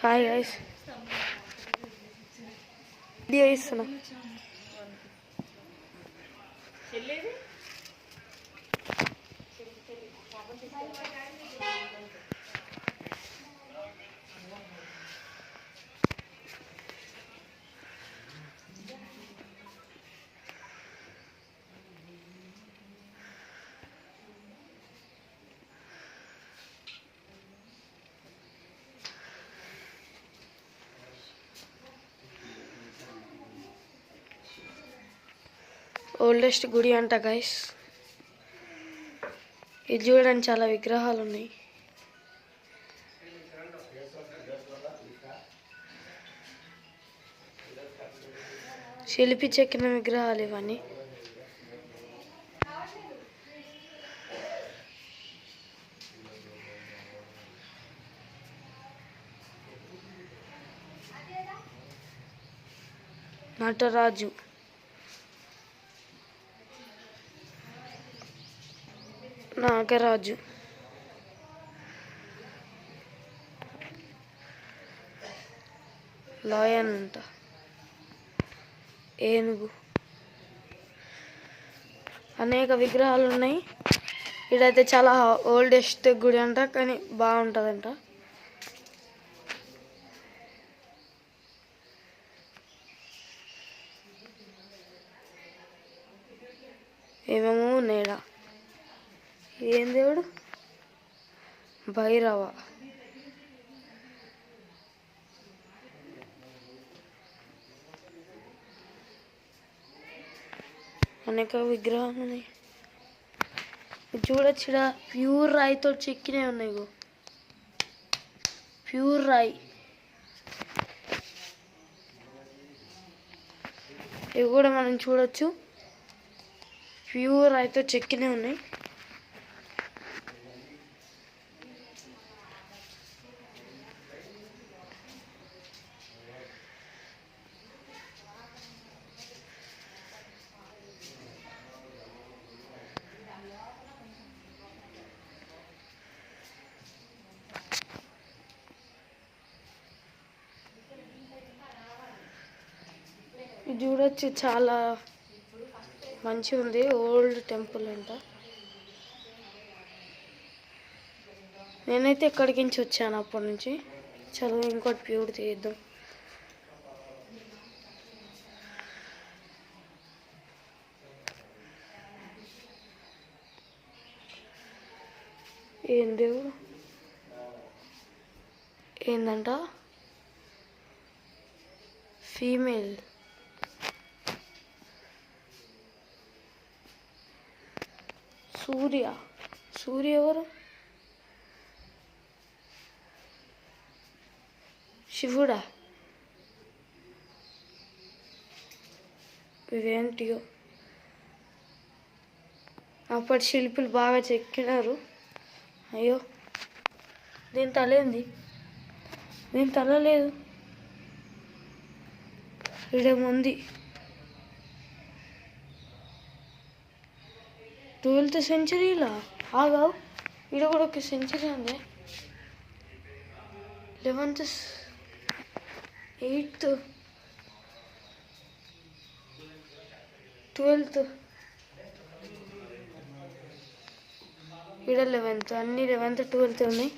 Hi guys, video ఇస్తున్నా. Oldest గుడి అంట గైస్. ఇది చూడండి, చాలా విగ్రహాలు ఉన్నాయి. శిల్పి చెక్కిన విగ్రహాలు ఇవన్నీ. నటరాజు, నాగరాజు, లయన్ అంట, ఏనుగు, అనేక విగ్రహాలు ఉన్నాయి. ఇదైతే చాలా ఓల్డెస్ట్ గుడి అంట, కానీ బాగుంటుందంట. ఏమేమో నేడా. ఏం దేవుడు? భైరవ. అనేక విగ్రహాలు ఉన్నాయి. చూడొచ్చుడ, ప్యూర్ రాయితో చెక్కినవి ఉన్నాయి. ప్యూర్ రాయి. ఇవి కూడా మనం చూడొచ్చు, ప్యూర్ రాయితో చెక్కినవి ఉన్నాయి. ఇది చూడొచ్చు, చాలా మంచిగా ఉంది. ఓల్డ్ టెంపుల్ అంట. నేనైతే ఎక్కడికి నుంచి వచ్చాను అప్పటి నుంచి. చదువు ఇంకోటి ప్యూర్ తీద్దాం. ఏం దేవుడు? ఏందంట? ఫీమేల్. సూర్య. సూర్య ఎవరు? శివుడా? ఇవేంటియో. అప్పటి శిల్పులు బాగా చెక్కినారు. అయ్యో, దీని తల ఏంది? దీని తల లేదు. ఇడేముంది? 12th సెంచరీలా ఆగావు. ఇక్కడ కూడా ఒక సెంచరీ ఉంది. 11th, 8th, 12th, ఇక్కడ 11th. అన్ని 11th, 12th ఉన్నాయి.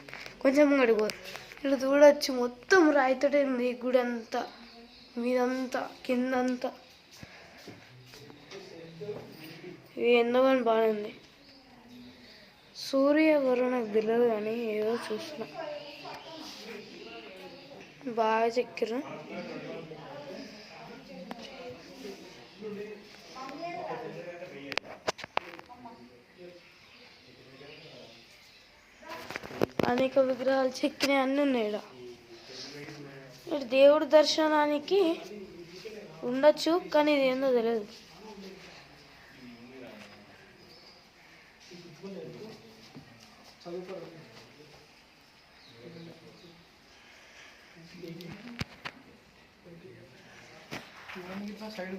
కొంచెం గడిపోరు. ఇక్కడ చూడొచ్చు, మొత్తం రాయితోటే ఉంది ఈ గుడి అంతా. మీదంతా, కిందంతా. ఇవి ఎన్నో కానీ బాగుంది. సూర్య ఎవరో నాకు తెలియదు, కానీ ఏదో చూస్తున్నా. బాగా చెక్కిర్రు. అనేక విగ్రహాలు చెక్కినవి అన్నీ ఉన్నాయి. ఇక్కడ దేవుడి దర్శనానికి ఉండొచ్చు, కానీ ఇది ఏందో తెలియదు. ఇట్లా సైడ్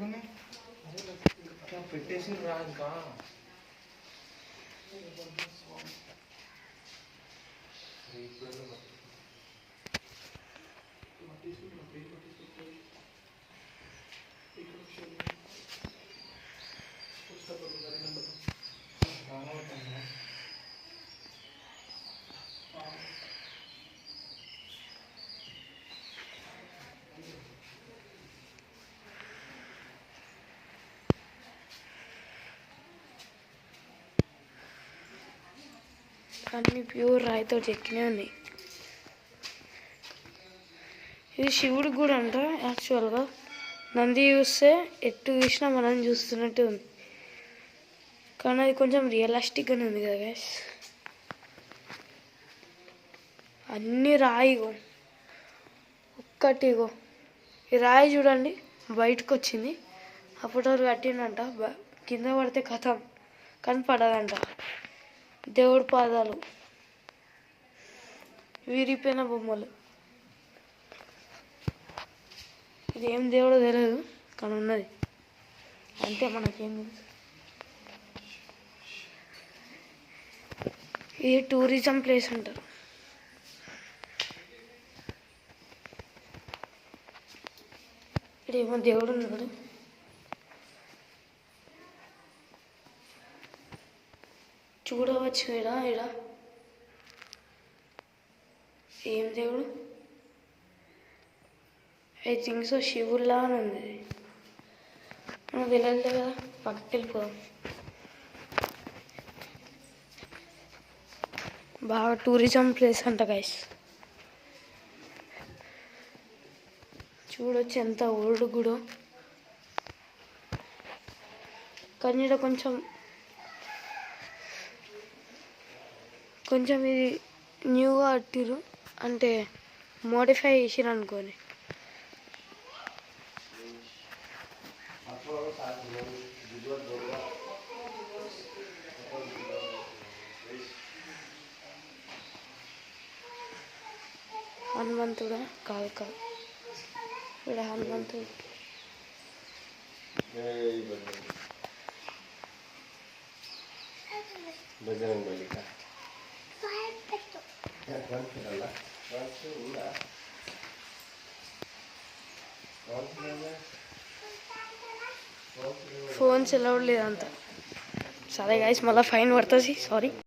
పెట్టేసి రా ఇంకా అన్ని ప్యూర్ రాయితో చెక్కినే ఉన్నాయి. ఇది శివుడి గుడి అంట. యాక్చువల్గా నంది చూస్తే ఎటు చూసినా మనం చూస్తున్నట్టే ఉంది, కానీ అది కొంచెం రియలిస్టిక్గానే ఉంది కదా గైస్. అన్ని రాయిగో, ఒక్కటిగో ఈ రాయి చూడండి బయటకు వచ్చింది. అప్పుడు వాళ్ళు కట్టిందంట, కింద పడితే కథం కనపడదంట. దేవుడి పాదాలు, విరిపోయిన బొమ్మలు. ఇది ఏం దేవుడో తెలియదు కానీ ఉన్నది అంతే, మనకేం తెలుసు. ఇది టూరిజం ప్లేస్ అంటారు. ఇక్కడ ఏమో దేవుడు ఉన్నాడు. చూడవచ్చు ఈడ ఏం దేవుడు, ఐ థింక్ సో శివుల్లా అని ఉంది. మనకు తెలియదు కదా, పక్కకి వెళ్ళిపోదాం. బాగా టూరిజం ప్లేస్ అంట గైస్. చూడొచ్చు ఎంత ఓల్డ్ గుడో, కానీ ఇక్కడ కొంచెం ఇది న్యూగా కట్టిరు, అంటే మోడిఫై చేసిరు అనుకోని. హనుమంతుడా? కాదు ఇక్కడ హనుమంతుడు. ఫోన్స్ అలౌడ్ లేదంతా. సరే గైస్, మళ్ళీ ఫైన్ పడుతుంది, సారీ.